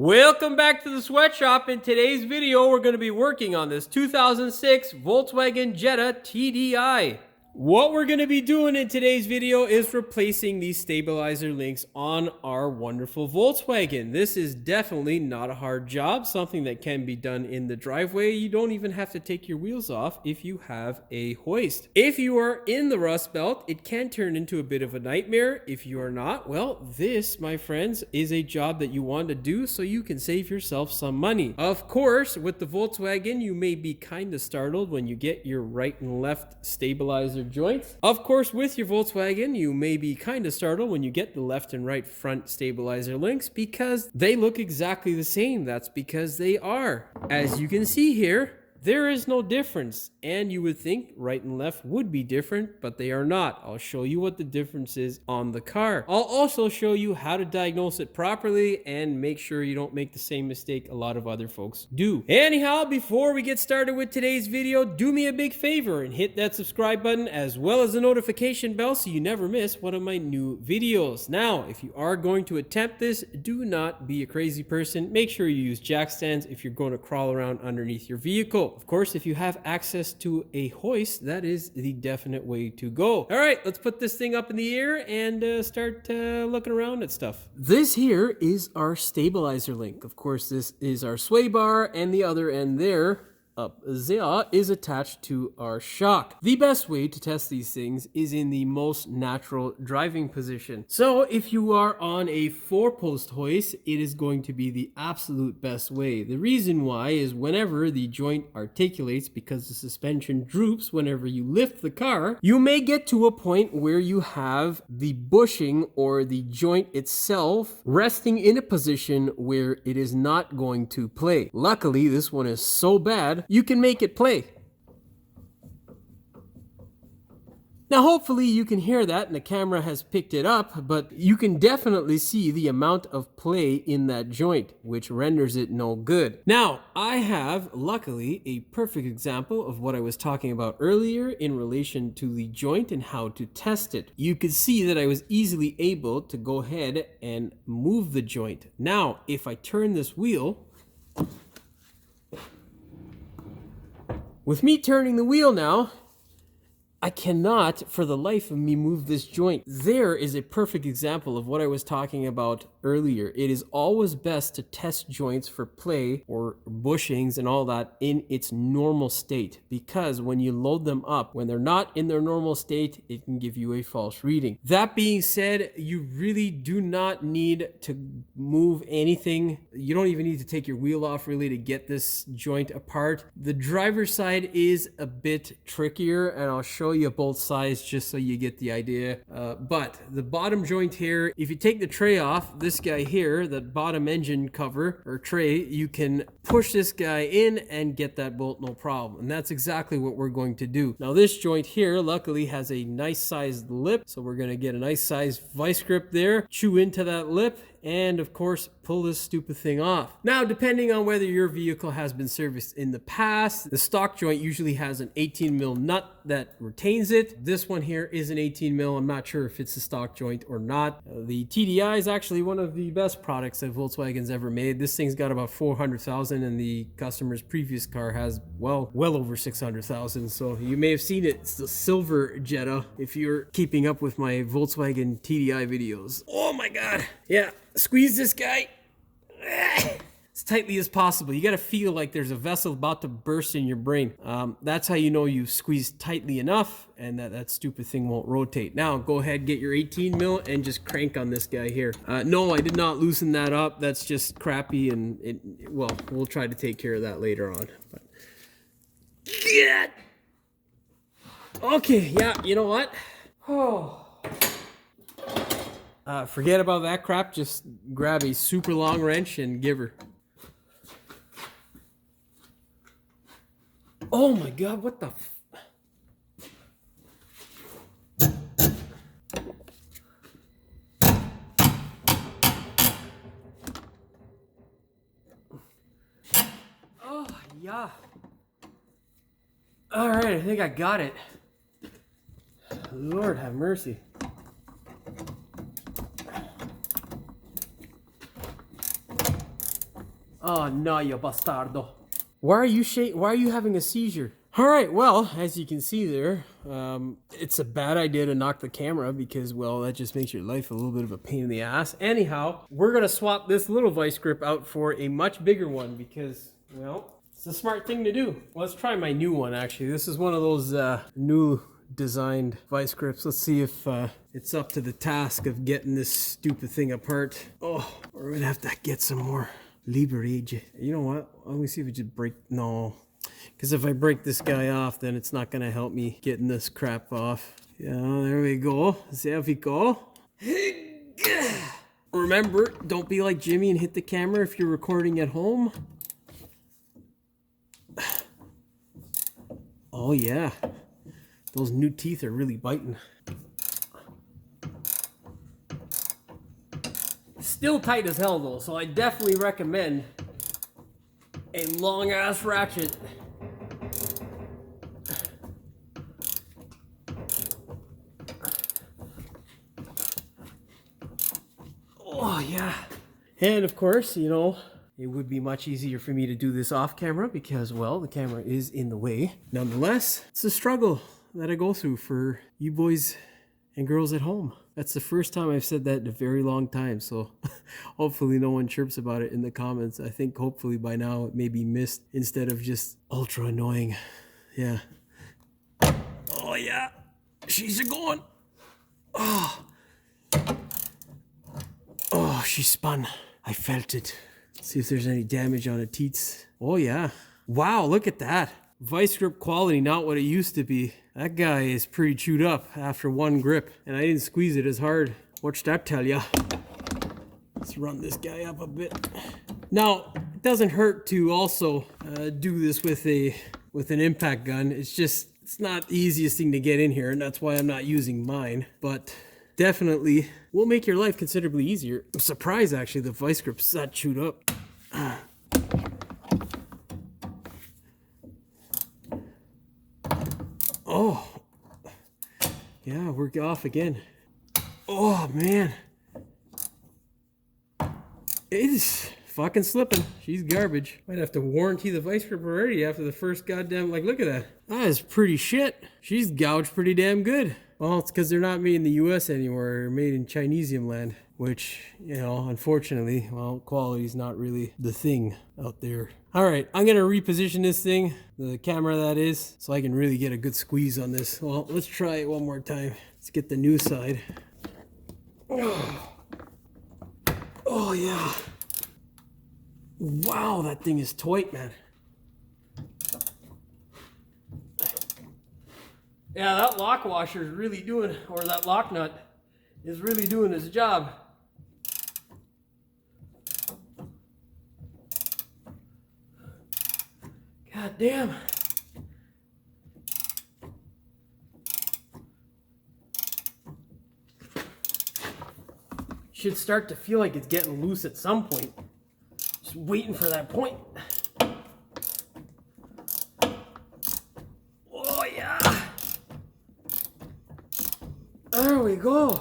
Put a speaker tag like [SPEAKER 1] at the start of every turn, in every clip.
[SPEAKER 1] Welcome back to the sweatshop. In today's video, we're going to be working on this 2006 Volkswagen Jetta TDI. What we're going to be doing in today's video is replacing these stabilizer links on our wonderful Volkswagen. This is definitely not a hard job, something that can be done in the driveway. You don't even have to take your wheels off if you have a hoist. If you are in the Rust Belt, it can turn into a bit of a nightmare. If you are not, well, this, my friends, is a job that you want to do so you can save yourself some money. Of course, with the Volkswagen, you may be kind of startled when you get your right and left stabilizer joints. Of course, with your Volkswagen, you may be kind of startled when you get the left and right front stabilizer links because they look exactly the same. That's because they are. As you can see here, there is no difference, and you would think right and left would be different, but they are not. I'll show you what the difference is on the car. I'll also show you how to diagnose it properly and make sure you don't make the same mistake a lot of other folks do. Anyhow, before we get started with today's video, do me a big favor and hit that subscribe button as well as the notification bell so you never miss one of my new videos. Now, if you are going to attempt this, do not be a crazy person. Make sure you use jack stands if you're going to crawl around underneath your vehicle. Of course, if you have access to a hoist, that is the definite way to go. All right, let's put this thing up in the air and start looking around at stuff. This here is our stabilizer link. Of course, this is our sway bar, and the other end there, up there, is attached to our shock. The best way to test these things is in the most natural driving position. So if you are on a 4-post hoist, it is going to be the absolute best way. The reason why is whenever the joint articulates, because the suspension droops whenever you lift the car, you may get to a point where you have the bushing or the joint itself resting in a position where it is not going to play. Luckily, this one is so bad you can make it play. Now, hopefully you can hear that and the camera has picked it up, but you can definitely see the amount of play in that joint, which renders it no good. Now, I have, luckily, a perfect example of what I was talking about earlier in relation to the joint and how to test it. You could see that I was easily able to go ahead and move the joint. Now, if I turn this wheel, with me turning the wheel now, I cannot, for the life of me, move this joint. There is a perfect example of what I was talking about earlier. It is always best to test joints for play or bushings and all that in its normal state, because when you load them up, when they're not in their normal state, it can give you a false reading. That being said, you really do not need to move anything. You don't even need to take your wheel off really to get this joint apart. The driver's side is a bit trickier, and I'll show you both sides just so you get the idea. But the bottom joint here, if you take the tray off, this guy here, that bottom engine cover or tray, you can push this guy in and get that bolt no problem. And that's exactly what we're going to do. Now this joint here luckily has a nice sized lip, so we're going to get a nice sized vice grip there, chew into that lip, and of course pull this stupid thing off. Now, depending on whether your vehicle has been serviced in the past, the stock joint usually has an 18 mil nut that retains it. This one here is an 18 mil. I'm not sure if it's a stock joint or not. The TDI is actually one of the best products that Volkswagen's ever made. This thing's got about 400,000 and the customer's previous car has well over 600,000. So you may have seen it. It's the silver Jetta if you're keeping up with my Volkswagen TDI videos. Oh my God. Yeah. Squeeze this guy as tightly as possible. You got to feel like there's a vessel about to burst in your brain. That's how you know you squeezed tightly enough and that stupid thing won't rotate. Now go ahead, get your 18 mil and just crank on this guy here. No, I did not loosen that up. That's just crappy, and well, we'll try to take care of that later on. But yeah. Okay, yeah, you know what? Oh. Forget about that crap. Just grab a super long wrench and give her. Oh my God, what the Oh, yeah. All right, I think I got it. Lord have mercy. Oh no, you bastardo. Why are you having a seizure? All right, well, as you can see there, it's a bad idea to knock the camera because, well, that just makes your life a little bit of a pain in the ass. Anyhow, we're gonna swap this little vice grip out for a much bigger one because, well, it's a smart thing to do. Let's try my new one, actually. This is one of those new designed vice grips. Let's see if it's up to the task of getting this stupid thing apart. Oh, we're gonna have to get some more leverage. You know what? Let me see if we just break. No, because if I break this guy off, then it's not gonna help me getting this crap off. Yeah, there we go. There we go. Remember, don't be like Jimmy and hit the camera if you're recording at home. Oh yeah, those new teeth are really biting. Still tight as hell though, so I definitely recommend a long ass ratchet. Oh yeah. And of course, you know, it would be much easier for me to do this off camera because, well, the camera is in the way. Nonetheless, it's a struggle that I go through for you boys and girls at home. That's the first time I've said that in a very long time, so hopefully no one chirps about it in the comments. I think hopefully by now it may be missed instead of just ultra annoying. Yeah. Oh yeah, she's a going. Oh. Oh, she spun. I felt it. See if there's any damage on the teats. Oh yeah. Wow, look at that. Vice grip quality, not what it used to be. That guy is pretty chewed up after one grip, and I didn't squeeze it as hard. What's that tell ya? Let's run this guy up a bit. Now, it doesn't hurt to also do this with an impact gun. It's not the easiest thing to get in here, and that's why I'm not using mine. But definitely will make your life considerably easier. I'm surprised actually the vice grip's that chewed up. Oh, yeah, we're off again. Oh man, it is fucking slipping. She's garbage. Might have to warranty the vice grip already after the first goddamn, like, look at that. That is pretty shit. She's gouged pretty damn good. Well, it's because they're not made in the US anymore. They're made in Chinesium land, which, you know, unfortunately, well, quality's not really the thing out there. All right, I'm gonna reposition this thing, the camera that is, so I can really get a good squeeze on this. Well, let's try it one more time. Let's get the new side. Oh yeah. Wow, that thing is tight, man. Yeah, that lock washer is really doing, or that lock nut is really doing its job. God damn. Should start to feel like it's getting loose at some point. Just waiting for that point. Oh yeah. There we go.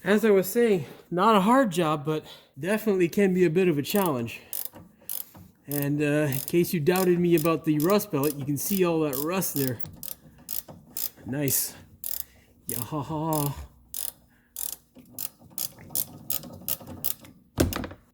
[SPEAKER 1] As I was saying, not a hard job, but definitely can be a bit of a challenge. And in case you doubted me about the rust belt, you can see all that rust there. Nice. Yahaha.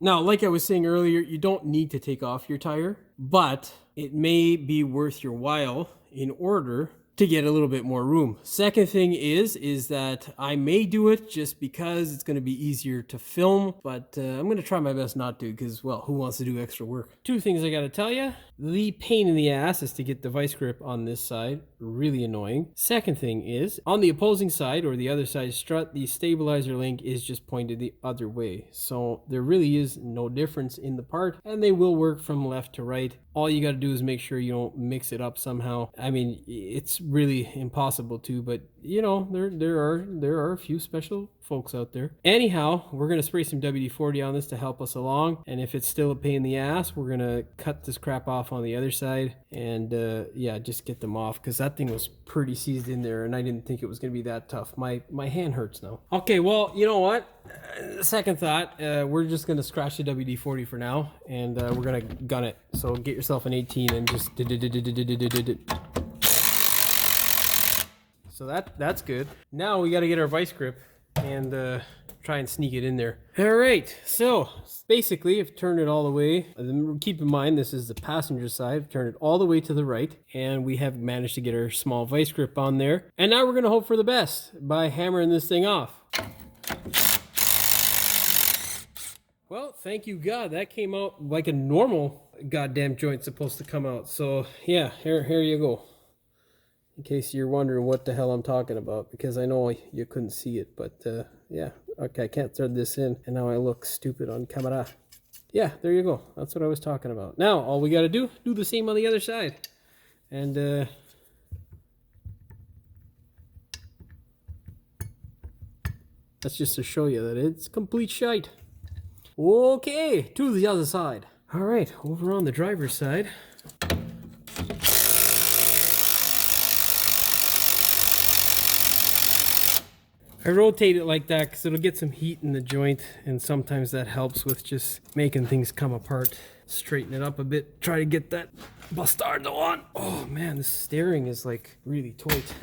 [SPEAKER 1] Now, like I was saying earlier, you don't need to take off your tire, but it may be worth your while in order to get a little bit more room. Second thing is that I may do it just because it's going to be easier to film, but I'm going to try my best not to because, well, who wants to do extra work? Two things I got to tell you. The pain in the ass is to get the vice grip on this side. Really annoying. Second thing is, on the opposing side or the other side strut, the stabilizer link is just pointed the other way. So there really is no difference in the part, and they will work from left to right All you got to do is make sure you don't mix it up somehow. I mean, it's really impossible to, but you know, there are a few special folks out there. Anyhow, we're gonna spray some WD-40 on this to help us along, and if it's still a pain in the ass, we're gonna cut this crap off on the other side and yeah, just get them off, because that thing was pretty seized in there and I didn't think it was gonna be that tough. My hand hurts now. Okay, well, you know what? Second thought, we're just gonna scratch the WD-40 for now, and we're gonna gun it. So get yourself an 18 and just so that's good. Now we got to get our vice grip and try and sneak it in there. All right, so basically I've turned it all the way. Keep in mind this is the passenger side. I've turned it all the way to the right, and we have managed to get our small vice grip on there. And now we're gonna hope for the best by hammering this thing off. Well, thank you God, that came out like a normal goddamn joint's supposed to come out. So yeah, here you go. In case you're wondering what the hell I'm talking about, because I know you couldn't see it, but yeah, okay, I can't thread this in, and now I look stupid on camera. Yeah, there you go. That's what I was talking about. Now, all we got to do the same on the other side. And that's just to show you that it's complete shite. Okay, to the other side. All right, over on the driver's side. I rotate it like that because it'll get some heat in the joint, and sometimes that helps with just making things come apart. Straighten it up a bit, try to get that bastardo on. Oh man, the steering is like really tight.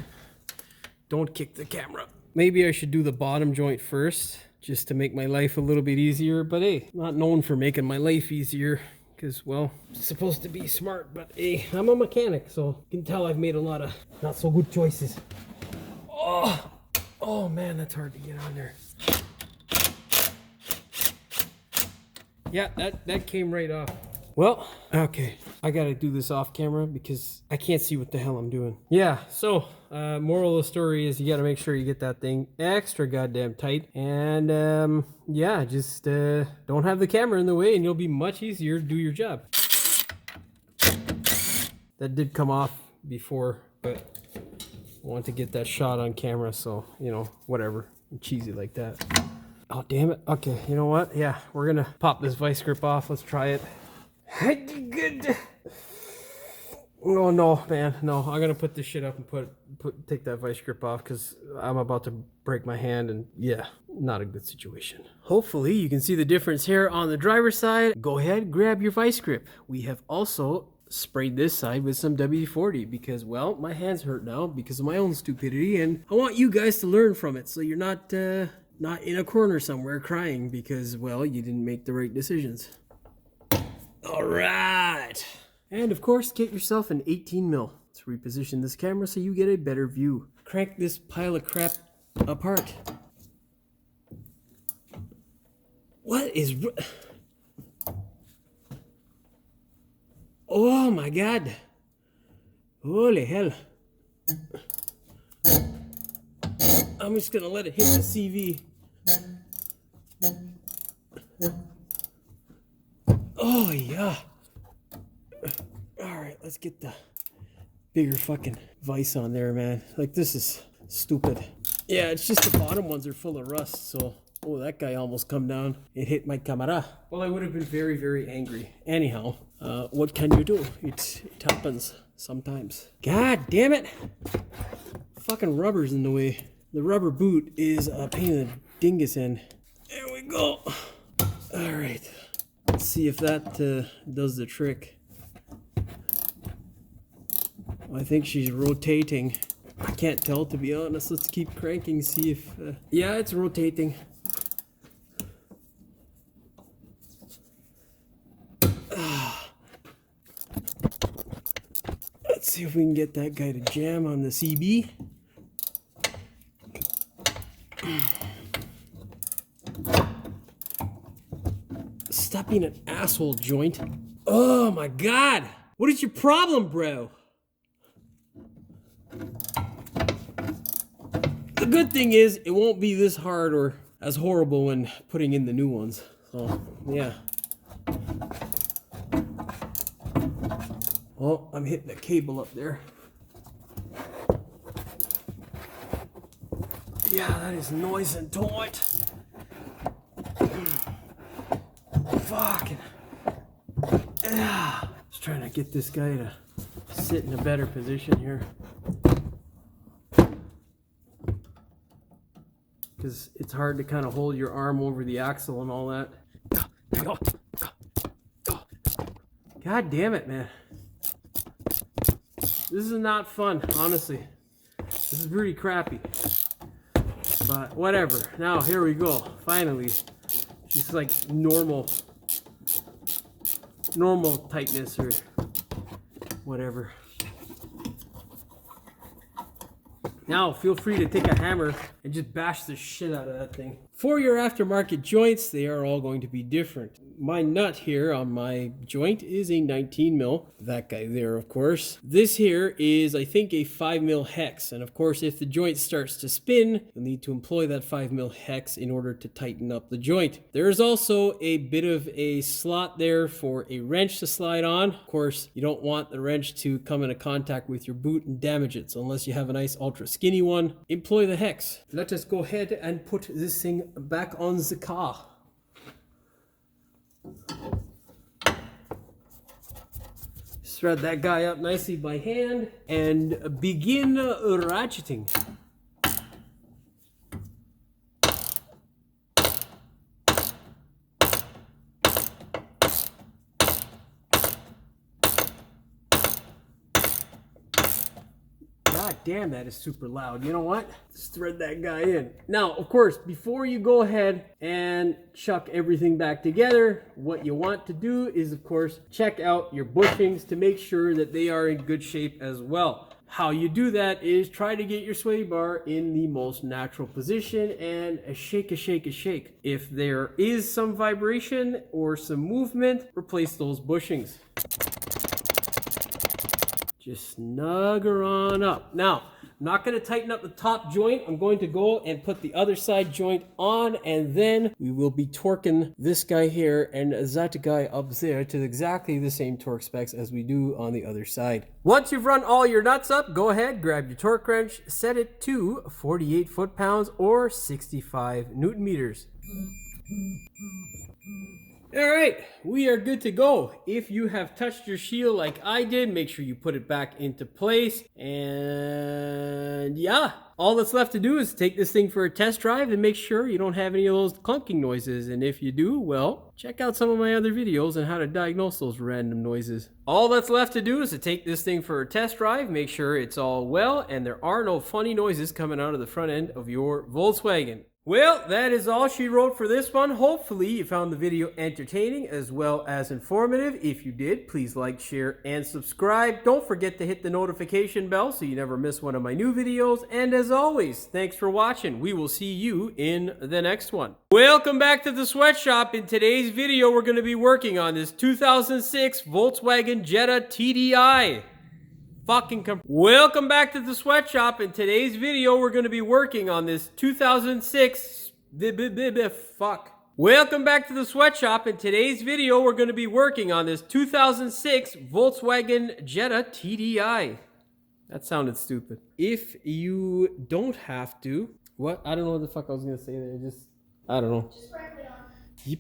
[SPEAKER 1] Don't kick the camera. Maybe I should do the bottom joint first, just to make my life a little bit easier, but hey, not known for making my life easier. Because, well, it's supposed to be smart, but hey, I'm a mechanic, so you can tell I've made a lot of not so good choices. Oh man, that's hard to get on there. Yeah, that came right off. Well, okay, I gotta do this off camera because I can't see what the hell I'm doing. Yeah, so moral of the story is you gotta make sure you get that thing extra goddamn tight, and yeah, just don't have the camera in the way and you'll be much easier to do your job. That did come off before, but I want to get that shot on camera, so you know, whatever, cheesy like that. Oh damn it. Okay, you know what, yeah, we're gonna pop this vice grip off. Let's try it. Good. Oh no, man, no, I'm gonna put this shit up and take that vice grip off because I'm about to break my hand, and yeah, not a good situation. Hopefully you can see the difference here on the driver's side. Go ahead, grab your vice grip. We have also sprayed this side with some WD-40 because, well, my hands hurt now because of my own stupidity, and I want you guys to learn from it so you're not in a corner somewhere crying because, well, you didn't make the right decisions. All right. And of course, get yourself an 18 mil to reposition this camera so you get a better view. Crank this pile of crap apart. What is... Oh my God. Holy hell. I'm just gonna let it hit the CV. Oh yeah. Alright, let's get the bigger fucking vise on there, man. Like, this is stupid. Yeah, it's just the bottom ones are full of rust, so... Oh, that guy almost come down. It hit my camera. Well, I would have been very, very angry. Anyhow, what can you do? It happens sometimes. God damn it! Fucking rubber's in the way. The rubber boot is a pain in the dingus end. There we go. Alright. Let's see if that does the trick. I think she's rotating. I can't tell, to be honest. Let's keep cranking, see if... yeah, it's rotating. Let's see if we can get that guy to jam on the CB. Stop being an asshole, joint. Oh my God! What is your problem, bro? The good thing is it won't be this hard or as horrible when putting in the new ones. So, yeah. Oh, I'm hitting the cable up there. Yeah, that is noise and toit. Fucking. Yeah. Just trying to get this guy to sit in a better position here. Because it's hard to kind of hold your arm over the axle and all that. There you go. God damn it, man. This is not fun, honestly. This is pretty crappy. But whatever. Now, here we go. Finally. Just like normal tightness or whatever. Now, feel free to take a hammer and just bash the shit out of that thing. For your aftermarket joints, they are all going to be different. My nut here on my joint is a 19 mil. That guy there, of course. This here is, I think, a 5 mil hex. And of course, if the joint starts to spin, you'll need to employ that 5 mil hex in order to tighten up the joint. There is also a bit of a slot there for a wrench to slide on. Of course, you don't want the wrench to come into contact with your boot and damage it. So unless you have a nice ultra skinny one, employ the hex. Let us go ahead and put this thing back on the car. Thread that guy up nicely by hand and begin ratcheting. God damn, that is super loud. You know what? Let's thread that guy in. Now, of course, before you go ahead and chuck everything back together, what you want to do is, of course, check out your bushings to make sure that they are in good shape as well. How you do that is try to get your sway bar in the most natural position and a shake, a shake, a shake. If there is some vibration or some movement, replace those bushings. Just snug her on up. Now, I'm not going to tighten up the top joint. I'm going to go and put the other side joint on, and then we will be torquing this guy here and that guy up there to exactly the same torque specs as we do on the other side. Once you've run all your nuts up, go ahead, grab your torque wrench, set it to 48 foot-pounds or 65 newton meters. All right, we are good to go. If you have touched your shield like I did, make sure you put it back into place. And yeah, all that's left to do is take this thing for a test drive and make sure you don't have any of those clunking noises. And if you do, well, check out some of my other videos on how to diagnose those random noises. All that's left to do is to take this thing for a test drive, make sure it's all well, and there are no funny noises coming out of the front end of your Volkswagen. Well, that is all she wrote for this one. Hopefully you found the video entertaining as well as informative. If you did, please like, share, and subscribe. Don't forget to hit the notification bell so you never miss one of my new videos. And as always, thanks for watching. We will see you in the next one. Welcome back to the sweatshop. In today's video, we're going to be working on this 2006 Volkswagen Jetta TDI. Welcome back to the sweatshop. In today's video, we're going to be working on this 2006 Welcome back to the sweatshop. In today's video, we're going to be working on this 2006 Volkswagen Jetta TDI. That sounded stupid. If you don't have to, what? I don't know what the fuck I was going to say there. I don't know. Just wrap it on.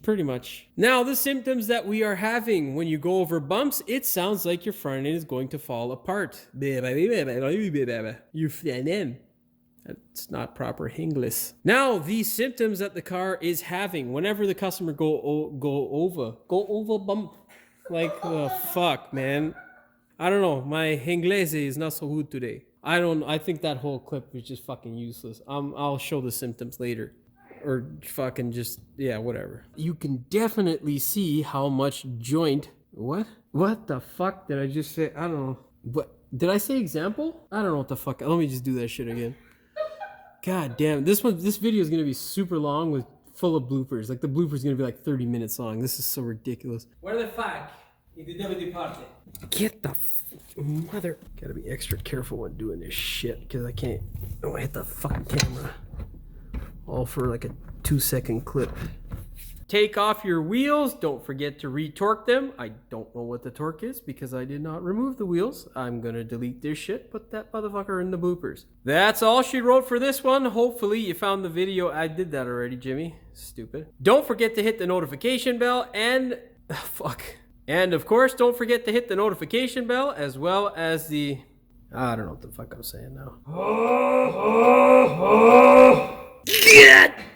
[SPEAKER 1] Pretty much. Now, the symptoms that we are having when you go over bumps, it sounds like your front end is going to fall apart. You flannen. That's not proper English. Now, the symptoms that the car is having whenever the customer go over bump. Like, oh, fuck, man. I don't know. My English is not so good today. I think that whole clip was just fucking useless. I'll show the symptoms later. Or fucking just, yeah, whatever. You can definitely see how much joint... What the fuck did I just say? I don't know. What? Did I say example? I don't know what the fuck. Let me just do that shit again. God damn. This video is going to be super long with full of bloopers. Like, the bloopers going to be like 30 minutes long. This is so ridiculous. Where the fuck? Get the mother... Gotta be extra careful when doing this shit, because I can't... I don't want to hit the fucking camera. All for like a 2-second clip. take off your wheels. Don't forget to re-torque them. I don't know what the torque is because I did not remove the wheels. I'm gonna delete this shit, put that motherfucker in the bloopers. That's all she wrote for this one. Hopefully you found the video. I did that already, Jimmy. Stupid. Don't forget to hit the notification bell and fuck. And of course, don't forget to hit the notification bell as well as the I don't know what the fuck I'm saying now.